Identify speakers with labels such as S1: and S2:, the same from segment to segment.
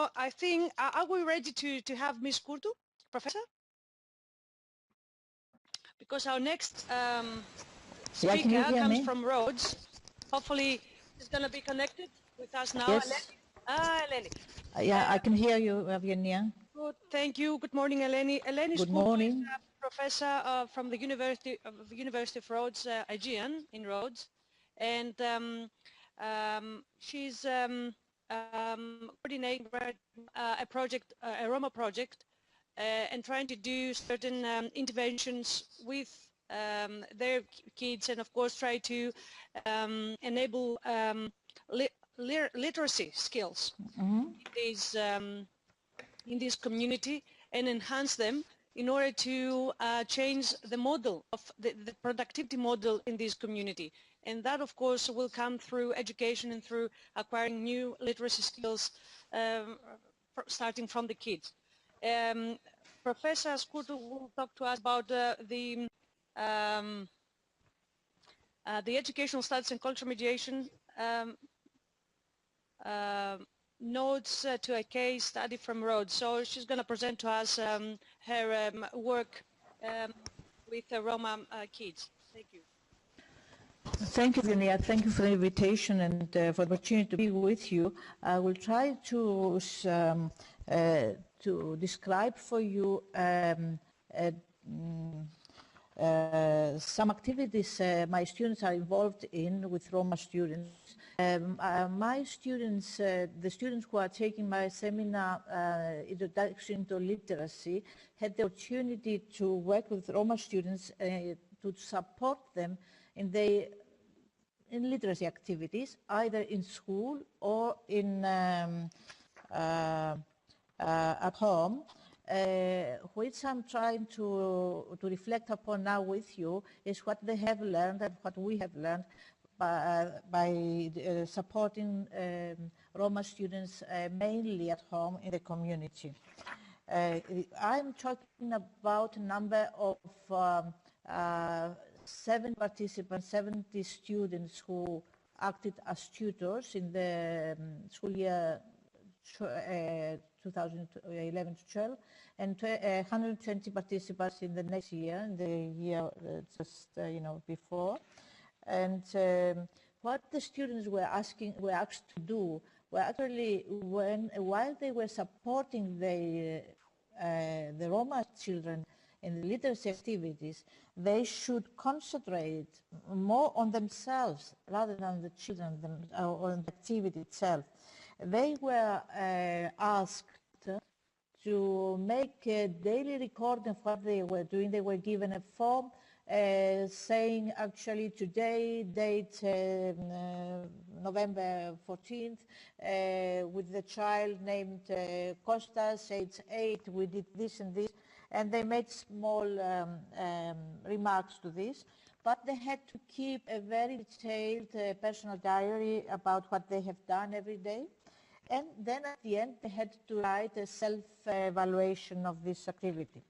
S1: So I think, are we ready to have Ms. Skourtou, Professor? Because our next speaker comes from Rhodes. Hopefully she's going to be connected with us now.
S2: Yes.
S1: Eleni.
S2: Yeah, I can hear you, Evgenia.
S1: Good, thank you. Good morning, Eleni. Eleni
S2: Good
S1: Skourtou
S2: morning.
S1: is a professor from the University of Rhodes, Aegean in Rhodes, and she's coordinating a project, a Roma project, and trying to do certain interventions with their kids, and of course try to enable literacy skills in this community and enhance them in order to change the model of the productivity model in this community. And that, of course, will come through education and through acquiring new literacy skills starting from the kids. Professor Skourtou will talk to us about the educational studies and cultural mediation notes to a case study from Rhodes. So she's going to present to us her work with the Roma kids. Thank you.
S2: Thank you, Evgenia. Thank you for the invitation and for the opportunity to be with you. I will try to describe for you some activities my students are involved in with Roma students. My students, the students who are taking my seminar, Introduction to Literacy, had the opportunity to work with Roma students to support them in literacy activities, either in school or in at home, which I'm trying to reflect upon now with you is what they have learned and what we have learned by supporting Roma students mainly at home in the community. I'm talking about a number of 7 participants, 70 students who acted as tutors in the school year 2011-12, and 120 participants in the next year, in the year just before. And what the students were asked to do were actually, while they were supporting the Roma children in the literacy activities, they should concentrate more on themselves rather than the children or on the activity itself. They were asked to make a daily recording of what they were doing. They were given a form saying actually today, date November 14th, with the child named Kostas, age 8, we did this and this, and they made small remarks to this, but they had to keep a very detailed personal diary about what they have done every day. And then at the end, they had to write a self-evaluation of this activity.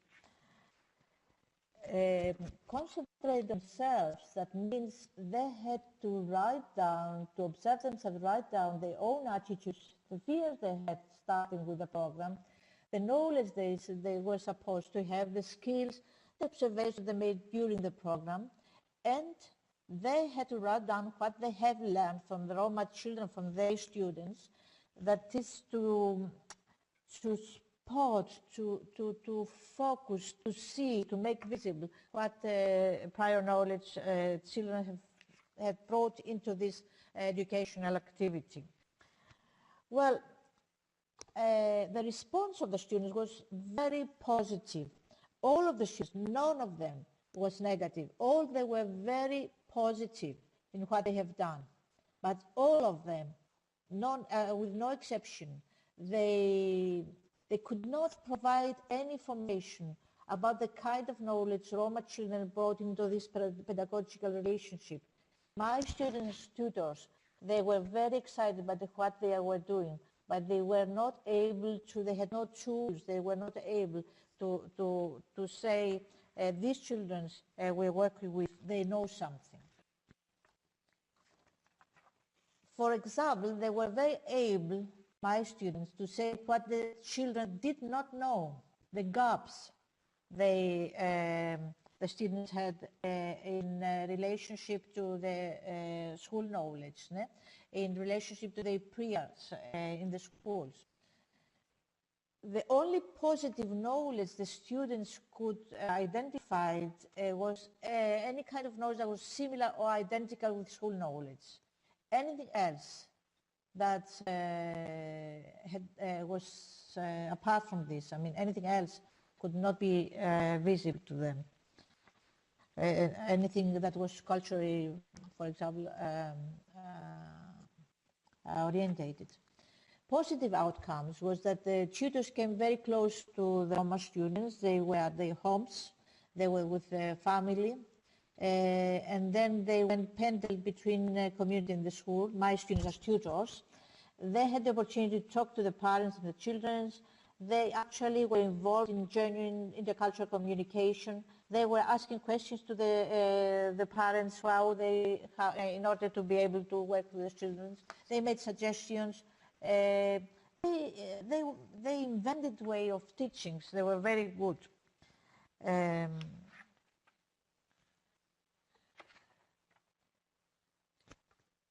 S2: Concentrate themselves, that means they had to write down, to observe themselves, write down their own attitudes, the fears they had starting with the program, the knowledge they were supposed to have, the skills, the observations they made during the program, and they had to write down what they have learned from the Roma children, from their students, that is to spot, to focus, to see, to make visible what prior knowledge children have brought into this educational activity. Well, the response of the students was very positive. All of the students, none of them was negative. All they were very positive in what they have done. But all of them, with no exception, they could not provide any information about the kind of knowledge Roma children brought into this pedagogical relationship. My students' tutors, they were very excited by what they were doing, but they were not able to, they had no tools, they were not able to say, these children we're working with, they know something. For example, they were very able, my students to say what the children did not know, the gaps the students had in relationship to the school knowledge, in relationship to their peers in the schools. The only positive knowledge the students could identify was any kind of knowledge that was similar or identical with school knowledge. Anything else that was apart from this, I mean, anything else could not be visible to them. Anything that was culturally, for example, orientated. Positive outcomes was that the tutors came very close to the Roma students. They were at their homes, they were with their family, and then they went pendulum between community and the school, my students as tutors. They had the opportunity to talk to the parents and the children. They actually were involved in genuine intercultural communication. They were asking questions to the parents in order to be able to work with the children. They made suggestions. They invented way of teachings. They were very good.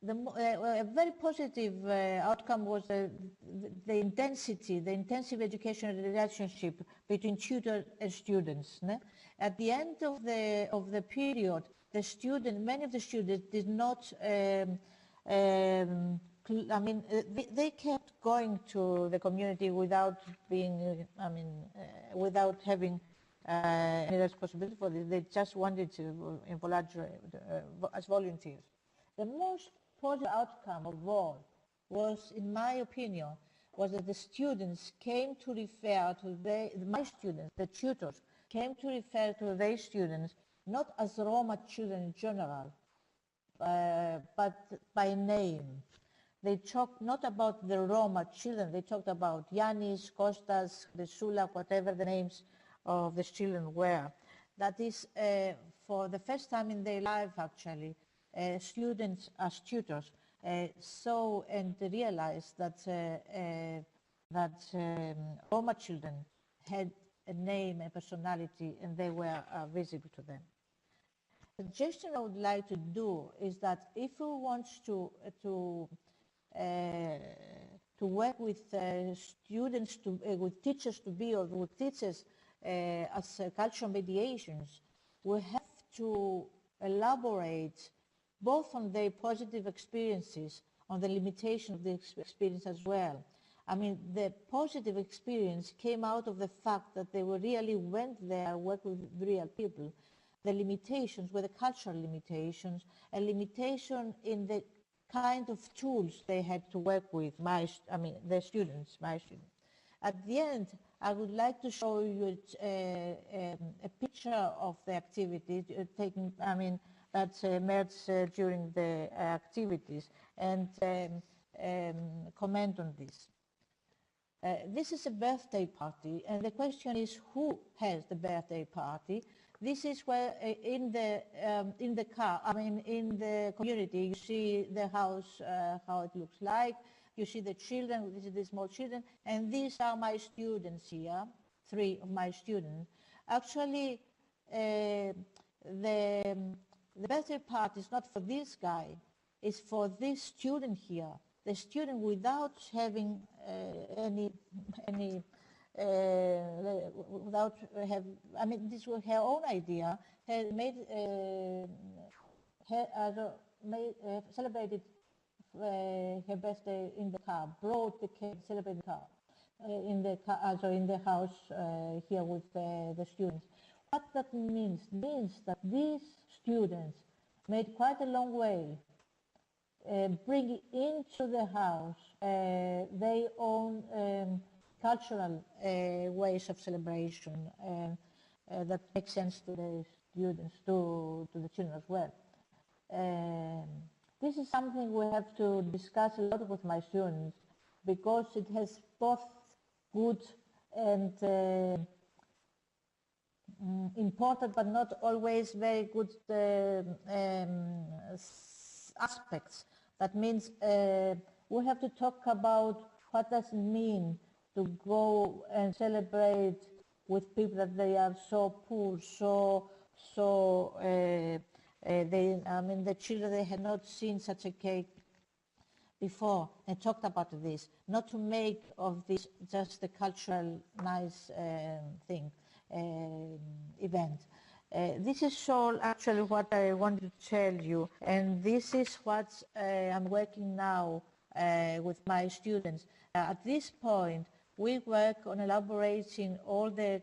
S2: A very positive outcome was the intensive educational relationship between tutor and students. At the end of the period, many of the students did not. I mean, they kept going to the community without being, without having any responsibility for this. They just wanted to as volunteers. The most positive outcome of all was, in my opinion, was that the students came to refer to my students, the tutors, came to refer to their students not as Roma children in general, but by name. They talked not about the Roma children, they talked about Yannis, Kostas, Resula, whatever the names of the children were. That is, for the first time in their life, actually, students as tutors saw and realized that Roma children had a name and personality, and they were visible to them. The suggestion I would like to do is that if we want to work with students, with teachers to be, or with teachers as cultural mediations, we have to elaborate both on their positive experiences, on the limitation of the experience as well. I mean, the positive experience came out of the fact that they really went there, worked with real people. The limitations were the cultural limitations, a limitation in the kind of tools they had to work with, the students, my students. At the end, I would like to show you a picture of the activity taken, that emerged during the activities, and comment on this. This is a birthday party, and the question is, who has the birthday party? This is where in the community, you see the house, how it looks like. You see the children, this is the small children, and these are my students here, 3 of my students. Actually, the birthday party is not for this guy, it's for this student here. The student, without having this was her own idea, had celebrated her birthday in the car, brought the cake, celebrated the car, in the house here with the students. What that means that these students made quite a long way, bringing into the house their own cultural ways of celebration that make sense to the students, to the children as well. This is something we have to discuss a lot with my students, because it has both good and important, but not always very good aspects. That means we have to talk about what does it mean to go and celebrate with people that they are so poor, the children, they had not seen such a cake before, and talked about this, not to make of this just a cultural nice event. This is all actually what I wanted to tell you, and this is what I'm working now with my students. At this point, we work on elaborating all the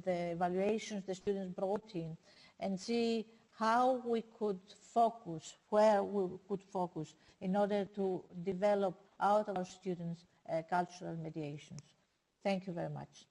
S2: evaluations the students brought in and see how we could focus, where we could focus in order to develop out of our students cultural mediations. Thank you very much.